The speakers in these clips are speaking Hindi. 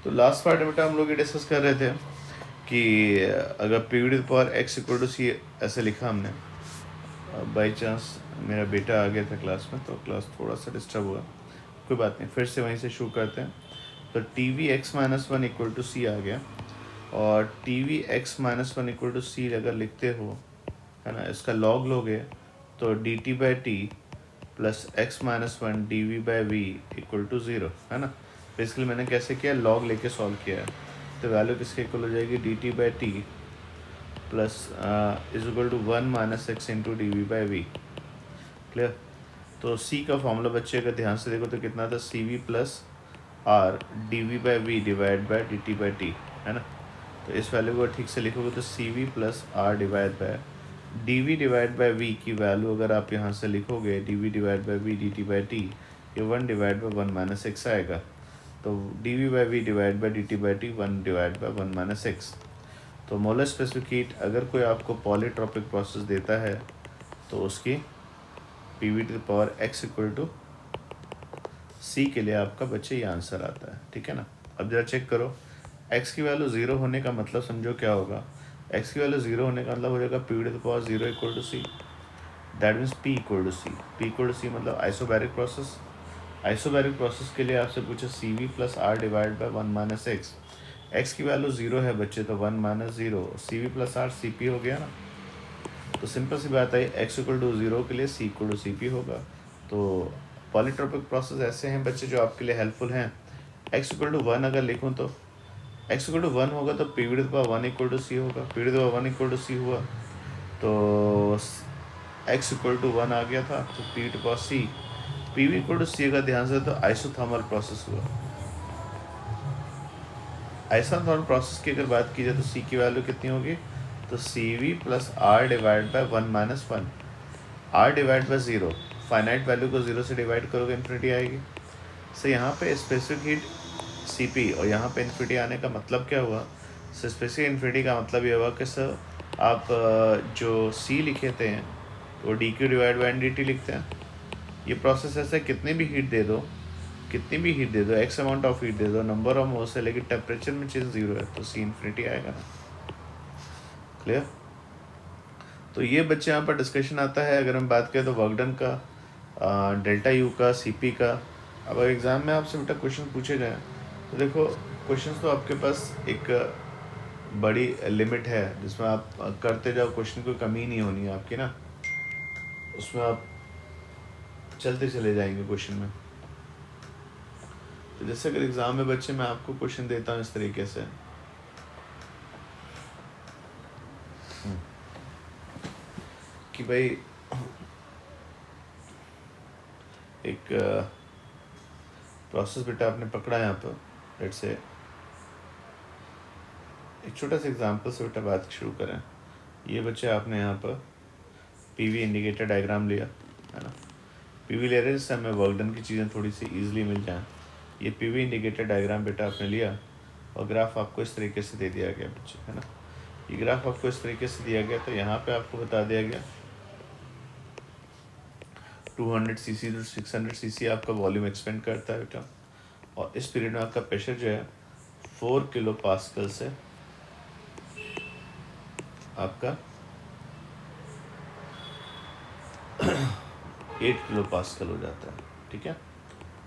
तो लास्ट पार्ट में बेटा हम लोग ये डिस्कस कर रहे थे कि अगर P V to the power X equal to C ऐसे लिखा हमने, बाई चांस मेरा बेटा आ गया था क्लास में तो क्लास थोड़ा सा डिस्टर्ब हुआ, कोई बात नहीं, फिर से वहीं से शुरू करते हैं। तो T V X minus one equal to C आ गया, और T V X minus one equal to C अगर लिखते हो, है ना, इसका लॉग लोगे तो D T by T plus X minus one D V by V equal to zero, है ना। बेसिकली मैंने कैसे किया, लॉग लेके सॉल्व किया है, तो वैल्यू किसके इक्वल हो जाएगी, D T by T plus is equal to one minus X into D V by V. Clear. तो सी का फॉर्मूला बच्चे अगर ध्यान से देखो तो कितना था, C V plus R D V by V divide by D T by T, है ना। तो इस वैल्यू को ठीक से लिखोगे तो C V plus R divide by D V divide by V की वैल्यू अगर आप यहाँ से लिखोगे D V divide by V D T by T, ये one divide by one minus X आएगा। तो D V by V divide by D T by T one divide by one minus X. तो मोलर स्पेसिफिक हीट अगर कोई आपको पॉलीट्रॉपिक प्रोसेस देता है तो उसकी P V to the power X equal to C के लिए आपका बच्चे ये आंसर आता है, ठीक है ना। अब जरा चेक करो, x की वैल्यू ज़ीरो होने का मतलब समझो क्या होगा, x की वैल्यू ज़ीरो होने का मतलब हो जाएगा P V to the power zero equal to C, that means p equal to C. p equal to C मतलब आइसोबैरिक प्रोसेस। आइसोबैरिक प्रोसेस के लिए आपसे पूछे C V plus R divide by one minus X. X की वैल्यू ज़ीरो है बच्चे, तो one minus zero, C V plus R C P हो गया ना। तो सिंपल सी बात है, एक्स इक्वल टू ज़ीरो के लिए सी इक्वल टू सी पी होगा। तो पॉलीट्रोपिक प्रोसेस ऐसे हैं बच्चे जो आपके लिए हेल्पफुल हैं। एक्स इक्वल टू वन अगर लिखूँ तो एक्स इक्वल टू वन होगा तो P V to the power one equal to C होगा, P V to the power one equal to C हुआ तो एक्स इक्वल टू वन आ गया था, तो P V to power C, P V equal to C अगर ध्यान से तो आइसोथर्मल प्रोसेस हुआ। आइसोथर्मल प्रोसेस की अगर बात की जाए तो सी की वैल्यू कितनी होगी, तो C V plus R divide by one minus one, R divide by zero, finite value को ज़ीरो से डिवाइड करोगे इन्फिनिटी आएगी। सो यहाँ पे स्पेसिफिक हीट सी पी और यहाँ पे इन्फिनिटी आने का मतलब क्या हुआ, सो स्पेसिफिक इन्फिनिटी का मतलब ये हुआ कि सर आप जो सी लिखे थे वो D Q divide by N D T लिखते हैं। ये प्रोसेस ऐसा है, कितनी भी हीट दे दो, कितनी भी हीट दे दो, एक्स अमाउंट ऑफ हीट दे दो, नंबर ऑफ मोल्स है, लेकिन टेम्परेचर में चीज़ ज़ीरो है, तो सी इन्फिनिटी आएगा ना। क्लियर। तो ये बच्चे यहाँ पर डिस्कशन आता है। अगर हम बात करें तो वर्क डन का, डेल्टा यू का, सी पी का। अब अगर एग्ज़ाम में आपसे बेटा क्वेश्चन पूछे जाएँ तो देखो, क्वेश्चन तो आपके पास एक बड़ी लिमिट है जिसमें आप करते जाओ, क्वेश्चन कोई कमी नहीं होनी है आपकी ना, उसमें आप चलते चले जाएंगे क्वेश्चन में। तो जैसे अगर एग्ज़ाम में बच्चे मैं आपको क्वेश्चन देता हूँ इस तरीके से, कि भाई एक प्रोसेस बेटा आपने पकड़ा यहाँ पर, लेट्स से एक छोटा सा एग्जांपल से बेटा बात शुरू करें। ये बच्चे आपने यहाँ पर पीवी इंडिकेटर डायग्राम लिया, है ना। पीवी ले रहे हैं जिससे हमें वर्क डन की चीज़ें थोड़ी सी ईजिली मिल जाएँ। ये पीवी इंडिकेटर डायग्राम बेटा आपने लिया और ग्राफ आपको इस तरीके से दे दिया गया बच्चे, है ना। ये ग्राफ आपको इस तरीके से दिया गया, तो यहाँ पे आपको बता दिया गया 200 सीसी टू 600 सीसी आपका वॉल्यूम एक्सपेंड करता है बेटा, और इस पीरियड में आपका प्रेशर जो है 4 किलो पास्कल से आपका 8 किलो पास्कल हो जाता है, ठीक है।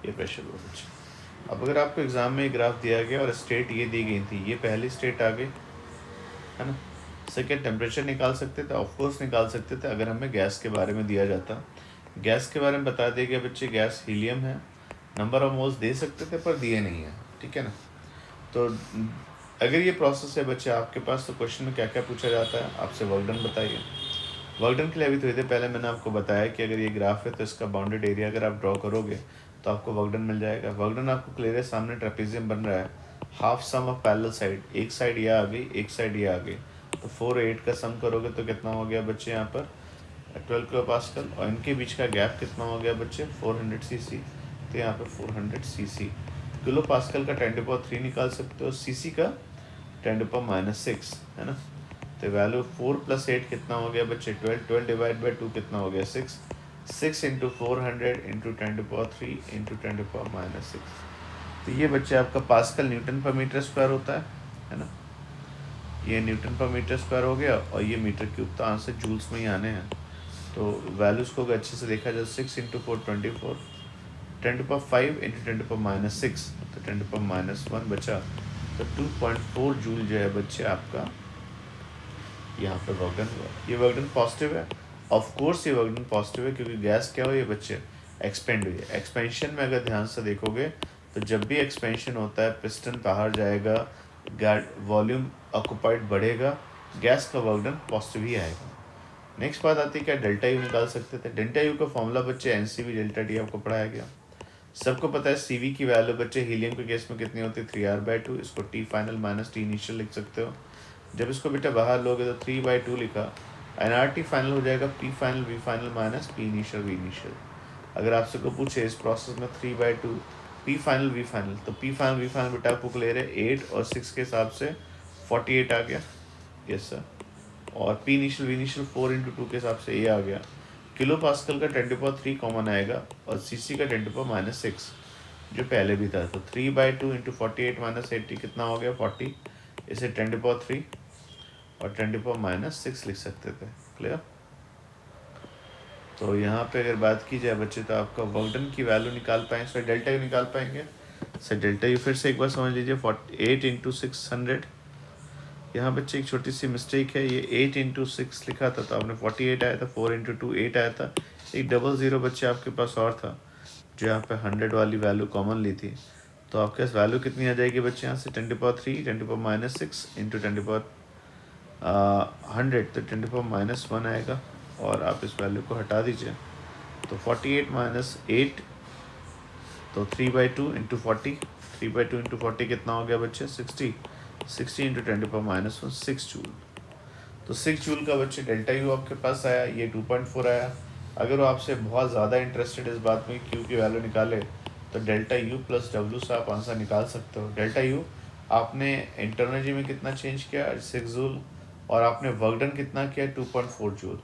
ये प्रेशर हो बच्चे। अब अगर आपको एग्ज़ाम में ग्राफ दिया गया और स्टेट ये दी गई थी, ये पहली स्टेट आ गई, है ना। सेकेंड टेम्परेचर निकाल सकते थे, ऑफकोर्स निकाल सकते थे अगर हमें गैस के बारे में दिया जाता। गैस के बारे में बता दिया गया बच्चे, गैस हीलियम है, नंबर ऑफ मोल्स दे सकते थे पर दिए नहीं है, ठीक है ना। तो अगर ये प्रोसेस है बच्चे आपके पास, तो क्वेश्चन में क्या क्या पूछा जाता है, आपसे वर्क डन बताइए। वर्क डन के लिए अभी थोड़ी देर पहले मैंने आपको बताया कि अगर ये ग्राफ है तो इसका बाउंडेड एरिया अगर आप ड्रॉ करोगे तो आपको वर्क डन मिल जाएगा। वर्क डन आपको क्लियर है, सामने ट्रेपेजियम बन रहा है, half sum of parallel side, एक साइड ये आ गई, एक साइड ये आ गई, तो 4 8 का सम करोगे तो कितना हो गया बच्चे यहाँ पर 12 किलो पास्कल, और इनके बीच का गैप कितना हो गया बच्चे 400 सीसी, तो यहाँ पर 400 सीसी। किलो पास्कल का 10⁻³ निकाल सकते हो, सीसी का 10⁻⁻6, है ना। तो वैल्यू 4 + 8 कितना हो गया बच्चे 12, 12 डिवाइड बाई 2 कितना हो गया 6, 6 इंटू 400 इंटू 10⁻³ इंटू 10⁻⁻6, तो ये बच्चे आपका पास्कल न्यूटन पर मीटर स्क्वायर होता है ना। ये न्यूटन पर मीटर स्क्वायर हो गया और ये मीटर क्यूब, तो आंसर जूल्स में ही आने हैं। तो वैल्यूज़ को अगर अच्छे से देखा जाए 6 इंटू 4 24, 10⁻5 इंटू 10⁻6, तो 10⁻1 बचा। तो 2.4 जूल जो है बच्चे आपका यहाँ पे वर्क डन हुआ। ये वर्क डन पॉजिटिव है, ऑफ कोर्स ये वर्क डन पॉजिटिव है क्योंकि गैस क्या हो, ये बच्चे एक्सपेंड हुई है। एक्सपेंशन में अगर ध्यान से देखोगे तो जब भी एक्सपेंशन होता है पिस्टन बाहर जाएगा, वॉल्यूम ऑक्यूपाइड बढ़ेगा, गैस का वर्क डन पॉजिटिव ही आएगा। नेक्स्ट बात आती है क्या डेल्टा यू निकाल सकते थे। डेल्टा यू का फॉर्मूला बच्चे एनसीवी डेल्टा टी आपको पढ़ाया गया। सबको पता है सीवी की वैल्यू बच्चे हीलियम के केस में कितनी होती है 3r/2। इसको T final minus T initial लिख सकते हो। जब इसको बेटा बाहर लोगे तो 3/2 लिखा, एनआरटी फाइनल हो जाएगा P final V final minus P initial V initial. अगर आपसे को पूछे इस प्रोसेस में 3/2 पी फाइनल वी फाइनल, तो पी फाइनल वी फाइनल बेटा आपको ले रहे 8 और 6 के हिसाब से 48 आ गया। Yes sir. और P initial V initial 4 into 2 के हिसाब से ये आ गया। किलो पास्कल का 10⁻3 कॉमन आएगा और सीसी का 10⁻6 जो पहले भी था। तो 3/2 इंटू 48 माइनस 80 कितना हो गया 40। इसे 10⁻3 और 10⁻6 लिख सकते थे। क्लियर। तो यहाँ पे अगर बात की जाए बच्चे तो आपका वर्क डन की वैल्यू निकाल पाएंगे, सर डेल्टा यू निकाल पाएंगे। सर डेल्टा यू फिर से एक बार समझ लीजिए 48 इंटू 600। यहाँ बच्चे एक छोटी सी मिस्टेक है, ये 8 इंटू 6 लिखा था तो आपने 48 आया था, 4 इंटू 2 8 आया था। एक 00 बच्चे आपके पास और था जो यहाँ पे 100 वाली वैल्यू कॉमन ली थी। तो आपके पास वैल्यू कितनी आ जाएगी बच्चे यहाँ से 10⁻3 10⁻6 इंटू 10⁻100, तो 10⁻1 आएगा। और आप इस वैल्यू को हटा दीजिए तो 48 माइनस 8, तो 3/2 इंटू 40, 3/2 इंटू 40 कितना हो गया बच्चे 60 इंटू 10⁻1 6 जूल। तो 6 जूल का बच्चे डेल्टा यू आपके पास आया, ये 2.4 आया। अगर वो आपसे बहुत ज़्यादा इंटरेस्टेड इस बात में क्यू की वैल्यू निकाले तो डेल्टा यू प्लस डब्ल्यू से आप आंसर निकाल सकते हो। डेल्टा यू आपने इंटरनर्जी में कितना चेंज किया 6 जूल, और आपने वर्क डन कितना किया 2.4 जूल।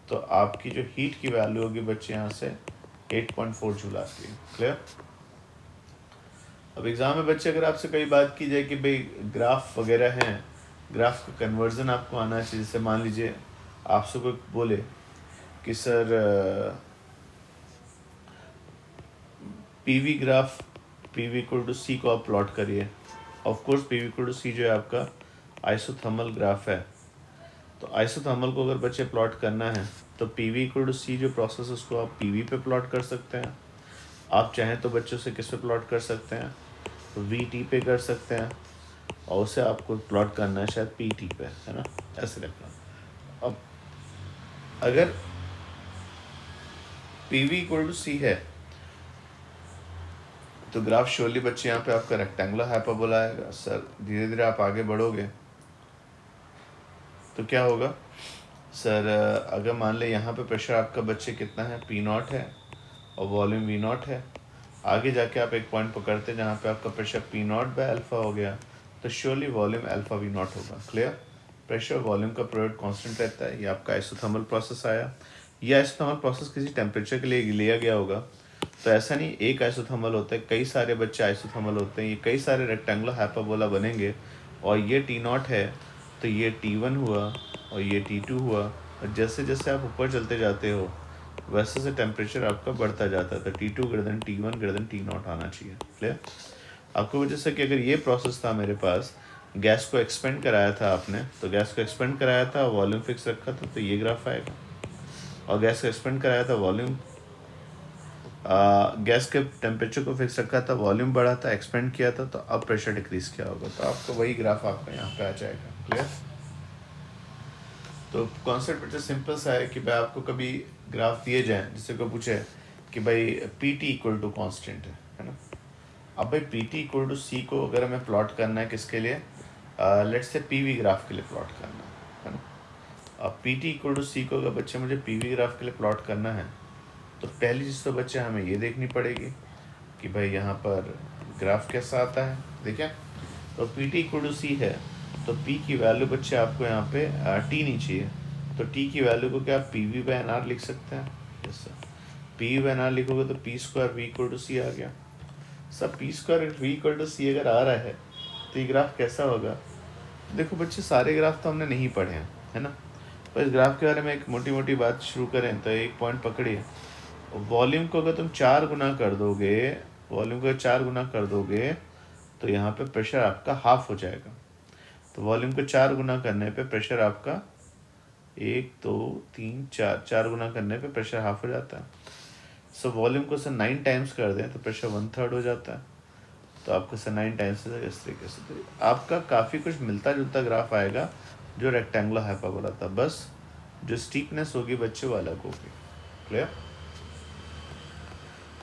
तो आपकी जो हीट की वैल्यू होगी बच्चे यहाँ से 8.4 जूल आती है। क्लियर। अब एग्जाम में बच्चे अगर आपसे कई बात की जाए कि भाई ग्राफ वगैरह हैं, ग्राफ का कन्वर्जन आपको आना चाहिए। जैसे मान लीजिए आपसे कोई बोले कि sir PV graph PV equal to C को आप प्लॉट करिए। Of course PV equal to C जो है आपका आइसोथर्मल ग्राफ है। तो आइसोथर्मल को अगर बच्चे प्लॉट करना है तो पीवी इक्वल टू सी जो प्रोसेस है उसको आप पीवी पे प्लॉट कर सकते हैं। आप चाहें तो बच्चों से किस पे प्लॉट कर सकते हैं, तो वी टी पे कर सकते हैं, और उसे आपको प्लॉट करना है शायद पी टी पे, है ना, ऐसे रखना। अब अगर पीवी इक्वल टू सी है तो ग्राफ श्योरली बच्चे यहाँ पे आपका रेक्टेंगुलर हाइपरबोला आएगा। सर धीरे धीरे आप आगे बढ़ोगे तो क्या होगा सर, अगर मान ले यहाँ पे प्रेशर आपका बच्चे कितना है P0 है और वॉल्यूम V0 है। आगे जाके आप एक पॉइंट पकड़ते हैं जहाँ पे आपका प्रेशर P0/अल्फा हो गया, तो श्योरली वॉल्यूम अल्फा V0 होगा। क्लियर। प्रेशर वॉल्यूम का प्रोडक्ट कांस्टेंट रहता है। ये आपका आइसोथर्मल प्रोसेस आया। ये आइसोथर्मल प्रोसेस किसी टेम्परेचर के लिए लिया गया होगा। तो ऐसा नहीं एक आइसोथर्मल होता है, कई सारे बच्चे आइसोथर्मल होते हैं। ये कई सारे रेक्टेंगुलर हाइपरबोला बनेंगे और ये T0 है तो ये T1 हुआ और ये T2 हुआ। और जैसे जैसे आप ऊपर चलते जाते हो वैसे से टेम्परेचर आपका बढ़ता जाता है। तो T2 greater than T1 greater than T0 आना चाहिए। क्लियर। आपको वजह से कि अगर ये प्रोसेस था मेरे पास, गैस को एक्सपेंड कराया था आपने, तो गैस को एक्सपेंड कराया था वॉल्यूम फिक्स रखा था तो ये ग्राफ आएगा। और गैस को एक्सपेंड कराया था वॉल्यूम, गैस के टेम्परेचर को फिक्स रखा था, वॉल्यूम बढ़ा था, एक्सपेंड किया था, तो अब प्रेशर डिक्रीज किया होगा, तो आपको वही ग्राफ आपका यहाँ पे आ जाएगा। क्लियर। तो कॉन्सेप्ट बच्चे सिंपल सा है कि भाई आपको कभी ग्राफ दिए जाएं जिससे को पूछे कि भाई P T equal to constant है ना। अब भाई P T equal to C को अगर हमें प्लॉट करना है किसके लिए, let's say P V graph के लिए प्लॉट करना है ना। अब P T equal to C को अगर बच्चे मुझे पी वी ग्राफ के लिए प्लॉट करना है तो पहली चीज़ तो बच्चे हमें ये देखनी पड़ेगी कि भाई यहाँ पर ग्राफ कैसा आता है। देखिए तो पी टी इक्वल टू सी है तो पी की वैल्यू बच्चे आपको यहाँ पे टी नहीं चाहिए, तो टी की वैल्यू को क्या P V by N R लिख सकते हैं। Yes sir. P V by N R लिखोगे तो P square V equal to C आ गया। सब P square V equal to C अगर आ रहा है तो ये ग्राफ कैसा होगा? देखो बच्चे, सारे ग्राफ तो हमने नहीं पढ़े हैं, है ना। पर इस ग्राफ के बारे में एक मोटी मोटी बात शुरू करें तो एक पॉइंट पकड़िए। वॉल्यूम को अगर तुम 4 गुना कर दोगे, वॉल्यूम को 4 गुना कर दोगे तो यहाँ पे प्रेशर आपका हाफ हो जाएगा। तो वॉल्यूम को 4 गुना करने पे प्रेशर आपका 1 2 3 4 गुना करने पे प्रेशर हाफ हो जाता है। सो वॉल्यूम को सर 9 टाइम्स कर दें तो प्रेशर 1/3 हो जाता है। तो आपको सर 9 टाइम्स इस तरीके से तो आपका काफ़ी कुछ मिलता जुलता ग्राफ आएगा जो रेक्टेंगुलर हाइपरबोला था, बस जो स्टीपनेस होगी बच्चे वो अलग होगी। क्लियर?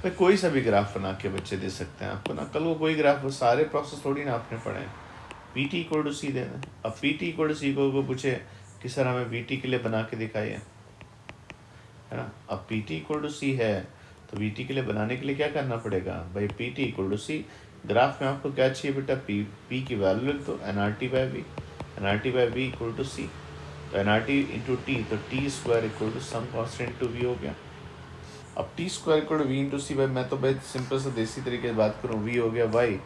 भाई कोई सा भी ग्राफ बना के बच्चे दे सकते हैं आपको ना, कल को कोई ग्राफ, वो सारे प्रोसेस थोड़ी ना आपने पढ़े हैं। पी टी इक्वल टू सी देना, अब P T equal to C को पूछे कि सर हमें वी टी के लिए बना के दिखाइए, है ना। अब पी टी इक्वल टू सी है तो वी टी के लिए बनाने के लिए क्या करना पड़ेगा भाई? P T equal to C, graph में आपको क्या चाहिए बेटा? पी की वैल्यू लिख दो, N R T by V, N R T by V equal to C. तो N R T into T, तो T square equal to some constant to V हो गया। अब T square equal to V into C, भाई मैं तो भाई सिंपल से देसी तरीके से बात करूँ, वी हो गया वाई,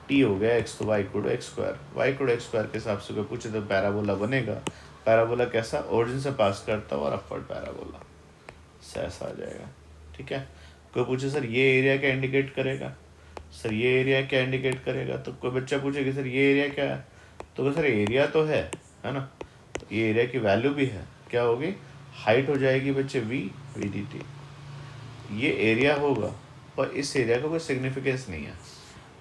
टी हो गया एक्स, तो Y equal to X square. Y equal to X square के हिसाब से कोई पूछे तो पैराबोला बनेगा। पैराबोला कैसा? ओरिजिन से पास करता हुआ और अपवर्ड पैराबोला से ऐसा आ जाएगा। ठीक है। कोई पूछे सर ये एरिया क्या इंडिकेट करेगा? सर ये एरिया क्या इंडिकेट करेगा? तो कोई बच्चा पूछेगा सर ये एरिया क्या है? तो सर एरिया तो है ना। तो ये एरिया की वैल्यू भी है, क्या होगी? हाइट हो जाएगी बच्चे वी डी टी। ये एरिया होगा और इस एरिया का कोई सिग्निफिकेंस नहीं है।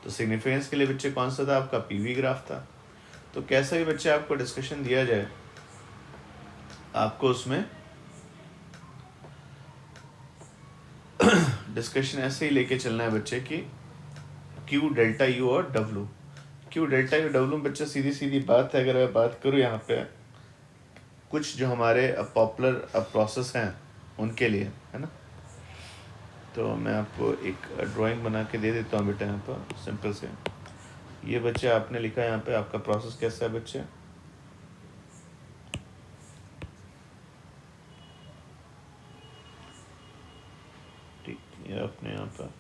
तो सिग्निफिकेंस के लिए बच्चे कौन सा था? आपका पीवी ग्राफ था। तो कैसा भी बच्चे आपको डिस्कशन दिया जाए, आपको उसमें डिस्कशन ऐसे ही लेके चलना है बच्चे की क्यू डेल्टा यू और W. Q delta you W बच्चे सीधी सीधी बात है, अगर मैं बात करूँ यहाँ पे कुछ जो हमारे पॉपुलर प्रोसेस हैं उनके लिए, है ना। तो मैं आपको एक ड्राइंग बना के दे देता हूँ बेटा यहाँ पर सिंपल से। ये बच्चे आपने लिखा है यहाँ पे, आपका प्रोसेस कैसा है बच्चे? ठीक, ये अपने यहाँ पर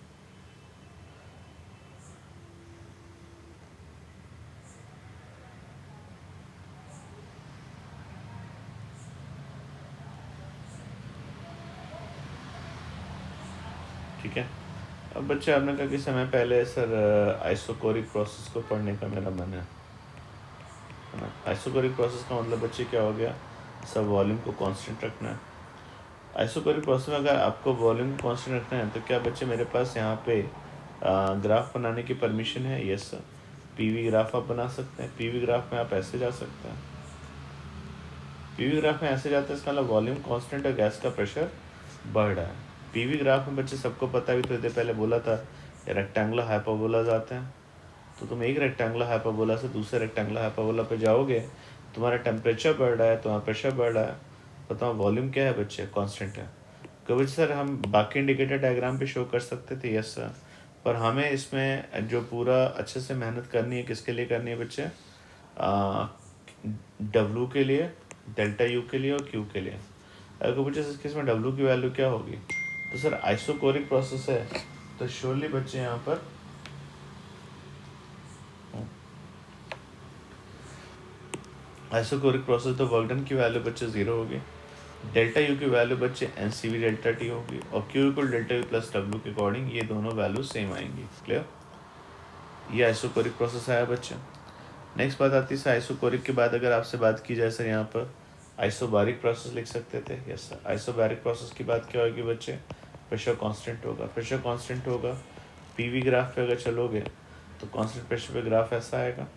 ठीक है। अब बच्चे आपने कहा कि समय पहले सर आइसोकोरिक प्रोसेस को पढ़ने का मेरा मन है ना। आइसोकोरिक प्रोसेस का मतलब बच्चे क्या हो गया? सब वॉल्यूम को कांस्टेंट रखना है। आइसोकोरिक प्रोसेस में अगर आपको वॉल्यूम को कांस्टेंट रखना है तो क्या बच्चे मेरे पास यहाँ पे ग्राफ बनाने की परमिशन है? Yes sir. पीवी ग्राफ आप बना सकते हैं। पीवी ग्राफ में आप ऐसे जा सकते हैं, पीवी ग्राफ में ऐसे जाते हैं, इसका मतलब वॉल्यूम कांस्टेंट और गैस का प्रेशर बढ़ रहा है। पीवी ग्राफ में बच्चे सबको पता भी तो पहले बोला था रेक्टेंगुलर हाइपरबोलाज आते हैं। तो तुम एक रेक्टेंगुलर हाइपरबोला से दूसरे रेक्टेंगुलर हाइपरबोला पे जाओगे, तुम्हारा टेम्परेचर बढ़ रहा है, तुम्हारा प्रेशर बढ़ रहा है, बताओ वॉल्यूम क्या है बच्चे? कांस्टेंट है। कभी सर हम बाकी इंडिकेटर डायग्राम पे शो कर सकते थे? Yes sir. पर हमें इसमें जो पूरा अच्छे से मेहनत करनी है, किसके लिए करनी है बच्चे? डब्लू के लिए, डेल्टा यू के लिए और क्यू के लिए। अगर बच्चे इस केस में डब्लू की वैल्यू क्या होगी? तो सर आइसोकोरिक प्रोसेस है तो श्योरली बच्चे यहाँ पर आइसोकोरिक प्रोसेस तो वर्क डन की वैल्यू बच्चे 0 होगी। डेल्टा यू की वैल्यू बच्चे N C V delta T होगी और Q equal delta U plus W के अकॉर्डिंग ये दोनों वैल्यू सेम आएंगी। क्लियर? ये आइसोकोरिक प्रोसेस आया बच्चे। नेक्स्ट बात आती है आइसोकोरिक के बाद अगर आपसे बात की जाए सर यहाँ पर आइसोबारिक प्रोसेस लिख सकते थे? Yes sir. आइसोबारिक प्रोसेस की बात क्या होगी बच्चे? प्रेशर कांस्टेंट होगा। प्रेशर कांस्टेंट होगा, पीवी ग्राफ पे अगर चलोगे तो कांस्टेंट प्रेशर पे ग्राफ ऐसा आएगा।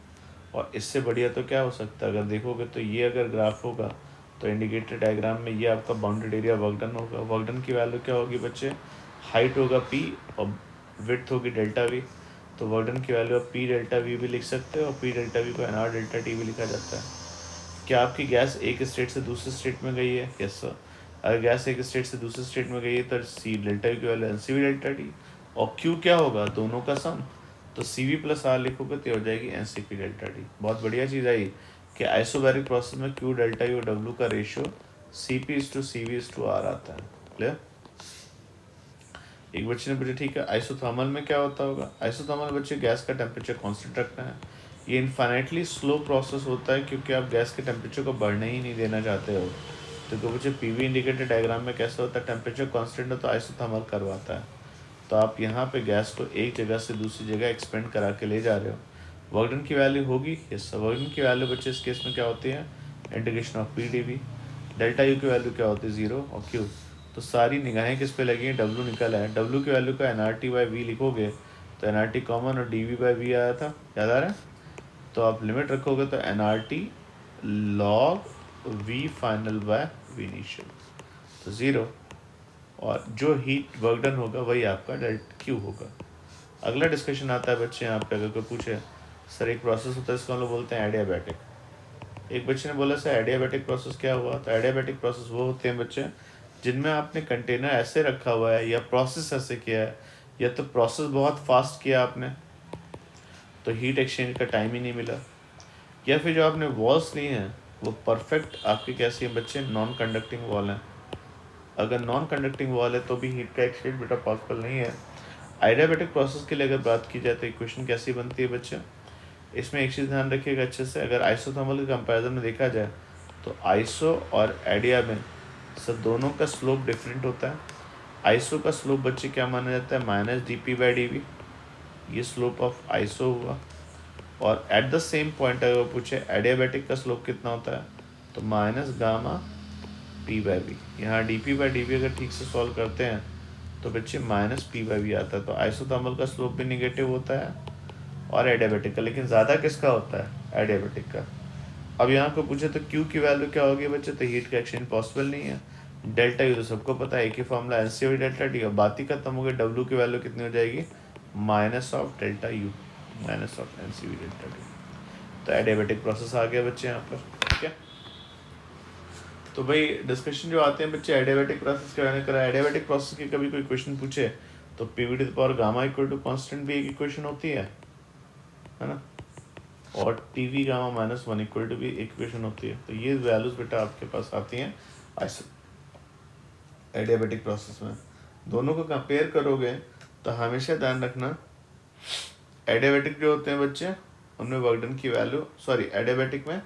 और इससे बढ़िया तो क्या हो सकता है? अगर देखोगे तो ये अगर ग्राफ होगा तो इंडिकेटर डायग्राम में ये आपका बाउंडेड एरिया वर्क डन होगा। वर्क डन की वैल्यू क्या होगी बच्चे? हाइट होगा पी और विड्थ होगी डेल्टा वी। तो वर्क डन की वैल्यू आप पी डेल्टा वी भी लिख सकते हो और पी डेल्टा वी को एन आर डेल्टा टी भी लिखा जाता है। क्या आपकी गैस एक स्टेट से दूसरे स्टेट में गई है? Yes sir. अगर गैस एक स्टेट से दूसरे स्टेट में गई है तो सी डेल्टा की value N C V delta T और क्यू क्या होगा? दोनों का सम। तो सी वी प्लस आर लिखोगे तो हो जाएगी N C P delta T. बहुत बढ़िया चीज़ आई कि आइसोबैरिक प्रोसेस में क्यू डेल्टा यू डब्ल्यू का ratio C P is to C V is to R आता है। क्लियर? एक बच्चे ने पूछा ठीक है आइसोथर्मल में क्या होता होगा। आइसोथर्मल बच्चे गैस का टेम्परेचर कांस्टेंट रखना है। ये इनफाइनाइटली स्लो प्रोसेस होता है क्योंकि आप गैस के टेम्परेचर को बढ़ने ही नहीं देना चाहते हो। तो बच्चे पीवी इंडिकेटर डायग्राम में कैसे होता है, टेम्परेचर कांस्टेंट है तो आइसोथर्मल करवाता है। तो आप यहाँ पे गैस को एक जगह से दूसरी जगह एक्सपेंड करा के ले जा रहे हो। वर्क डन की वैल्यू होगी, यस वर्क डन की वैल्यू बच्चे इस केस में क्या होती है, integration of P D V. Delta U की वैल्यू क्या होती है, 0 और क्यू। तो सारी निगाहें किस पे लगी हैं, डब्ल्यू निकल आया। डब्ल्यू की वैल्यू का N R T by V लिखोगे तो एन आर टी कॉमन और डी वी बाई वी आया था, याद आ रहा है। तो आप लिमिट रखोगे तो N R T log V final by V initial, तो 0। और जो हीट वर्क डन होगा वही आपका डेल्टा क्यू होगा। अगला डिस्कशन आता है बच्चे यहाँ पे, अगर कोई पूछे सर एक प्रोसेस होता है इसको हम लोग बोलते हैं एडियाबैटिक। एक बच्चे ने बोला सर एडियाबैटिक प्रोसेस क्या हुआ, तो एडियाबैटिक प्रोसेस वो होते हैं बच्चे जिनमें आपने कंटेनर ऐसे रखा हुआ है या प्रोसेस ऐसे किया है, या तो प्रोसेस बहुत फास्ट किया आपने तो हीट एक्सचेंज का टाइम ही नहीं मिला, या फिर जो आपने वॉल्स ली हैं वो परफेक्ट आपकी कैसी है बच्चे, नॉन कंडक्टिंग वॉल हैं। अगर नॉन कंडक्टिंग वॉल है तो भी हीट का एक्सचेंज बेटा पॉसिबल नहीं है। एडियाबैटिक प्रोसेस के लिए अगर बात की जाए तो इक्वेशन कैसी बनती है बच्चे, इसमें एक चीज़ ध्यान रखिएगा अच्छे से, अगर आइसोथर्मल के कंपैरिजन में देखा जाए तो आइसो और एडिया में सब दोनों का स्लोप डिफरेंट होता है। आइसो का स्लोप बच्चे क्या माना जाता है, minus D P by D V, ये स्लोप ऑफ आइसो हुआ। और एट द सेम पॉइंट अगर पूछे एडियाबैटिक का स्लोप कितना होता है, तो minus gamma P by V. यहाँ D P by D V अगर ठीक से सॉल्व करते हैं तो बच्चे माइनस पी बाई वी आता है। तो आइसोथर्मल का स्लोप भी निगेटिव होता है और एडियाबैटिक का, लेकिन ज़्यादा किसका होता है, एडियाबैटिक का। अब यहाँ को पूछे तो क्यू की वैल्यू क्या होगी बच्चे, तो हीट का एक्सचेंज पॉसिबल नहीं है। डेल्टा यू तो सबको पता है, एक ही formula N C delta T, और बात ही खत्म हो गई। डब्ल्यू की वैल्यू कितनी हो जाएगी, minus of delta U, minus of N C delta T. तो एडियाबैटिक प्रोसेस आ गया बच्चे यहाँ पर, ठीक है। तो भाई डिस्कशन जो आते हैं बच्चे एडियाबैटिक प्रोसेस के बारे में करा। एडियाबैटिक प्रोसेस की कभी कोई क्वेश्चन पूछे तो P V to the power gamma equal to constant भी एक इक्वेशन होती है ना, और T V gamma minus 1 equal to भी एक इक्वेशन होती है। तो ये वैल्यूज बेटा आपके पास आती हैं एडियाबैटिक प्रोसेस में। दोनों को कंपेयर करोगे तो हमेशा ध्यान रखना एडियाबैटिक जो होते हैं बच्चे उनमें वर्क डन की वैल्यू, सॉरी एडियाबैटिक में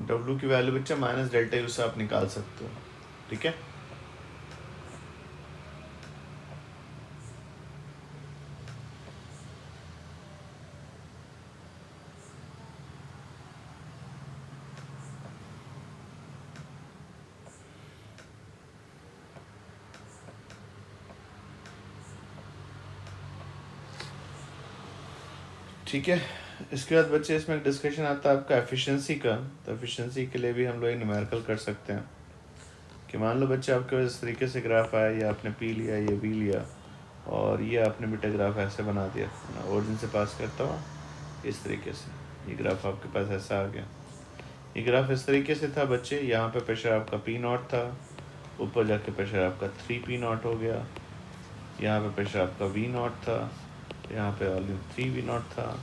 डब्ल्यू की वैल्यू बच्चे माइनस डेल्टा यू से आप निकाल सकते हो, ठीक है। ठीक है, इसके बाद बच्चे इसमें एक डिस्कशन आता है आपका एफिशिएंसी का। तो एफिशिएंसी के लिए भी हम लोग न्यूमेरिकल कर सकते हैं कि मान लो बच्चे आपके पास इस तरीके से ग्राफ आया, ये आपने पी लिया, ये वी लिया, और ये आपने बेटा ग्राफ ऐसे बना दिया, ओरिजिन से पास करता हुआ इस तरीके से, ये ग्राफ आपके पास ऐसा आ गया। ये ग्राफ इस तरीके से था बच्चे, यहाँ पे प्रेशर आपका पी नॉट था, ऊपर जाके प्रेशर आपका 3 पी नॉट हो गया, यहाँ पे प्रेशर आपका वी नॉट था, यहाँ पे ऑलरेडी 3 वी नॉट था।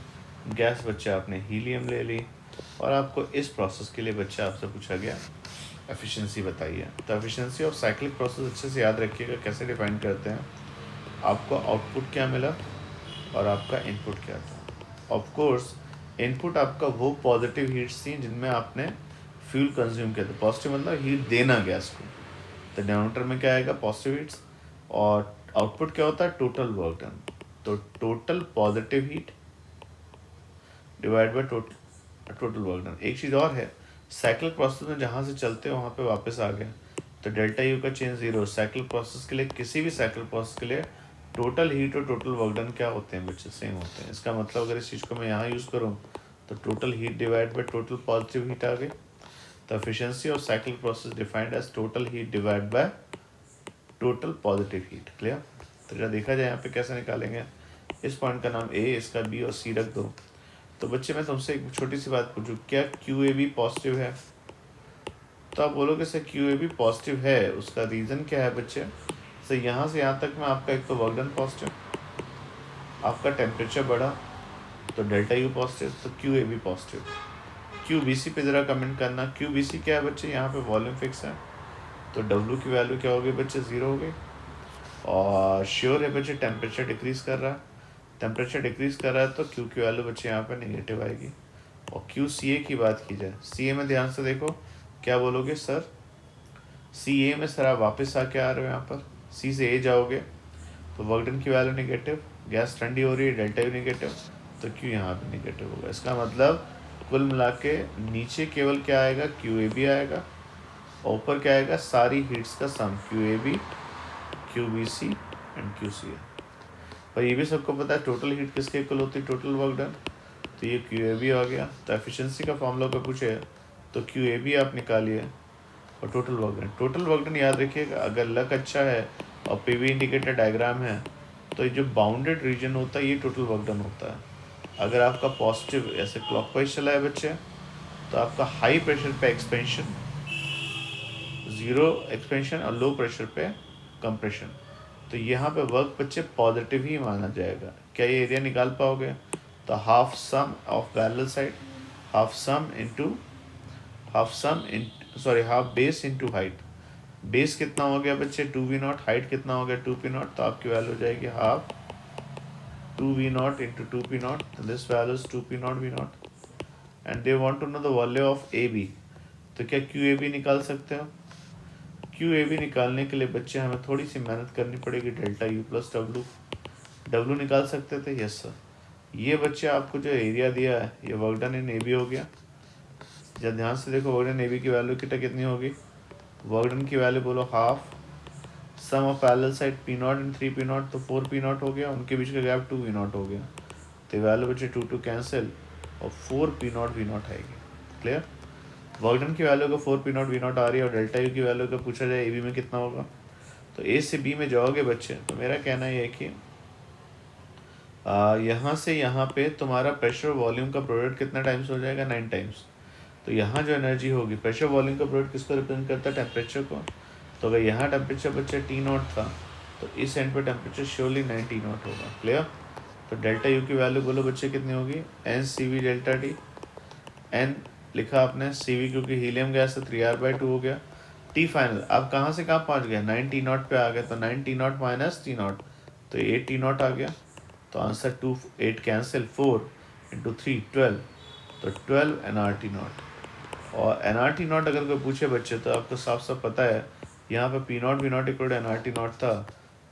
गैस बच्चे आपने हीलियम ले ली, और आपको इस प्रोसेस के लिए बच्चे आपसे पूछा गया एफिशिएंसी बताइए। तो एफिशिएंसी ऑफ साइक्लिक प्रोसेस अच्छे से याद रखिएगा कैसे डिफाइन करते हैं। आपको आउटपुट क्या मिला और आपका इनपुट क्या था। ऑफ कोर्स इनपुट आपका वो पॉजिटिव हीट्स थी जिनमें आपने फ्यूल कंज्यूम किया था। पॉजिटिव मतलब हीट देना गैस को, तो डिनोमिनेटर में क्या आएगा, पॉजिटिव हीट्स, और आउटपुट क्या होता है, टोटल वर्क डन। तो total positive heat divide by total work done. एक चीज़ और है, साइकिल प्रोसेस में जहाँ से चलते हो वहाँ पे वापस आ गए तो डेल्टा यू का चेंज 0। साइकिल प्रोसेस के लिए, किसी भी साइकिल प्रोसेस के लिए टोटल हीट और टोटल वर्क डन क्या होते हैं बच्चे, सेम होते हैं। इसका मतलब अगर इस चीज़ को मैं यहाँ यूज़ करूँ तो total heat divide by total positive heat आ गई। तो efficiency of cycle process defined as total heat divide by total positive heat. Clear. तो जरा देखा जाए यहाँ पे कैसे निकालेंगे। इस पॉइंट का नाम ए, इसका बी और सी रख दो। तो बच्चे मैं तुमसे एक छोटी सी बात पूछूं, क्या क्यू ए बी पॉजिटिव है? तो आप बोलोगे sir Q A B positive है, उसका रीज़न क्या है बच्चे? सर यहाँ से यहाँ तक में आपका एक तो वर्क डन पॉजिटिव, आपका टेम्परेचर बढ़ा तो डेल्टा यू पॉजिटिव, तो Q A B positive. QBC पे ज़रा कमेंट करना। QBC क्या है बच्चे, यहाँ पे वॉल्यूम फिक्स है, तो W की वैल्यू क्या होगी बच्चे, 0 हो गई। और श्योर है बच्चे टेम्परेचर डिक्रीज़ कर रहा है, टेम्परेचर डिक्रीज़ कर रहा है तो Q की वैल्यू बच्चे यहाँ पे नेगेटिव आएगी। और QCA की बात की जाए, CA में ध्यान से देखो, क्या बोलोगे सर, CA में सर आप वापस आके आ रहे हो यहाँ पर, C से A जाओगे तो वर्क डन की वैल्यू नेगेटिव, गैस ठंडी हो रही है, डेल्टा भी नेगेटिव, तो Q यहाँ पे नेगेटिव होगा। इसका मतलब कुल मिला के नीचे केवल क्या आएगा, QAB आएगा, और ऊपर क्या आएगा, सारी हीट्स का सम, QAB, QBC एंड QCA। पर ये भी सबको पता है टोटल हीट किसके इक्वल होती है, टोटल वर्क डन, तो ये QAB आ गया। तो एफिशिएंसी का फॉर्मूला को पूछे तो QAB आप निकालिए, और total work done, total work done याद रखिएगा, अगर लक अच्छा है और PV इंडिकेटर डायग्राम है तो ये जो बाउंडेड रीजन होता है ये टोटल वर्क डन होता है। अगर आपका पॉजिटिव ऐसे क्लॉकवाइज चला है बच्चे, तो आपका हाई प्रेशर पे एक्सपेंशन, 0 एक्सपेंशन, और लो प्रेशर पे कंप्रेशन, तो यहाँ पे वर्क बच्चे पॉजिटिव ही माना जाएगा। क्या ये एरिया निकाल पाओगे, तो half sum of parallel side, half sum into half base into height. Base कितना हो गया बच्चे, 2V0, हाइट कितना हो गया 2P0, तो आपकी वैल्यू हो जाएगी हाफ 2V0 इंटू 2P0, तो this value is 2P0 V0। And they want to know the value of AB, तो क्या QAB निकाल सकते हो। QAB निकालने के लिए बच्चे हमें थोड़ी सी मेहनत करनी पड़ेगी, डेल्टा U प्लस W निकाल सकते थे, यस सर। ये बच्चे आपको जो एरिया दिया है ये वर्क डन इन AB हो गया। जब ध्यान से देखो वर्क डन AB की वैल्यू कितनी होगी, वर्क डन की वैल्यू बोलो half sum of parallel side P0 and 3P0, तो 4P0 हो गया, उनके बीच का गैप 2V0 हो गया, तो वैल्यू बच्चे 2 कैंसिल और 4P0 V0 आएगी। क्लियर, वर्क डन की वैल्यू को 4P0 V0 आ रही है, और डेल्टा यू की वैल्यू का पूछा जाए AB में कितना होगा, तो A से B में जाओगे बच्चे, तो मेरा कहना ये है कि यहाँ से यहाँ पे तुम्हारा प्रेशर वॉल्यूम का प्रोडक्ट कितना टाइम्स हो जाएगा, 9 टाइम्स। तो यहाँ जो एनर्जी होगी, प्रेशर वॉल्यूम का प्रोडक्ट किसको रिप्रेजेंट करता है, टेम्परेचर को। तो अगर यहाँ टेम्परेचर बच्चे T0 था, तो इस एंड पे टेम्परेचर श्योरली 9 T0 होगा। क्लियर, तो डेल्टा यू की वैल्यू बोलो बच्चे कितनी होगी, NCV डेल्टा T, N लिखा आपने, CV क्योंकि हीलियम गैस है 3R/2 हो गया, T फाइनल। आप कहाँ से कहाँ पहुँच गए, 9 T0 पे आ गए, तो 9 T0 माइनस T0, तो 8 T0 आ गया, तो आंसर 2, 8 कैंसिल, 4 इंटू 3 12, तो 12 nRT0। और nRT0 अगर कोई पूछे बच्चे तो आपको साफ साफ पता है, यहाँ पे P0 V0 इक्वल nRT0 था,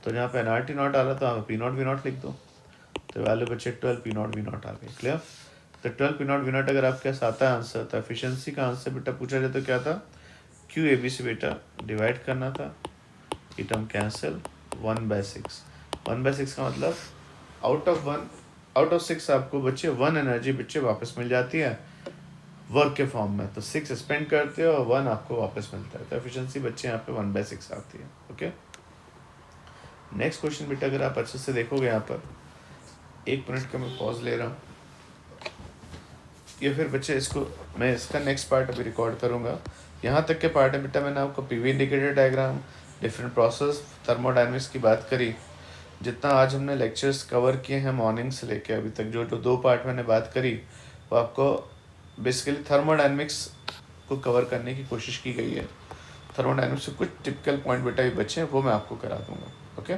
तो यहाँ पे nRT0 आ रहा था, P0 V0 लिख दो, तो वैल्यू बच्चे 12 P0 V0 आ गई। क्लियर, तो 12 P0 V0 अगर आपके पास आता है आंसर, तो एफिशिएंसी का आंसर बेटा पूछा जाए तो क्या था, QAB से बेटा डिवाइड करना था, ये टर्म कैंसिल, 1/6। 1/6 का मतलब आउट ऑफ 6 आपको बच्चे 1 एनर्जी बच्चे वापस मिल जाती है वर्क के फॉर्म में, तो 6 स्पेंड करते हो और 1 आपको वापस मिलता है, तो एफिशिएंसी बच्चे यहाँ पे 1/6 आती है। ओके, नेक्स्ट क्वेश्चन बेटा अगर आप अच्छे से देखोगे यहाँ पर, 1 मिनट का मैं पॉज ले रहा हूँ, ये फिर बच्चे इसको मैं इसका नेक्स्ट पार्ट अभी रिकॉर्ड करूँगा। यहाँ तक के पार्ट है बेटा मैंने आपको PV indicator diagram, different process, thermodynamics की बात करी। जितना आज हमने लेक्चर्स कवर किए हैं मॉर्निंग से लेके अभी तक, जो 2 पार्ट मैंने बात करी, वो आपको बेसिकली थर्मोडायनेमिक्स को कवर करने की कोशिश की गई है। थर्मोडायनेमिक्स से कुछ टिपिकल पॉइंट बेटा भी बचे हैं, वो मैं आपको करा दूंगा। ओके।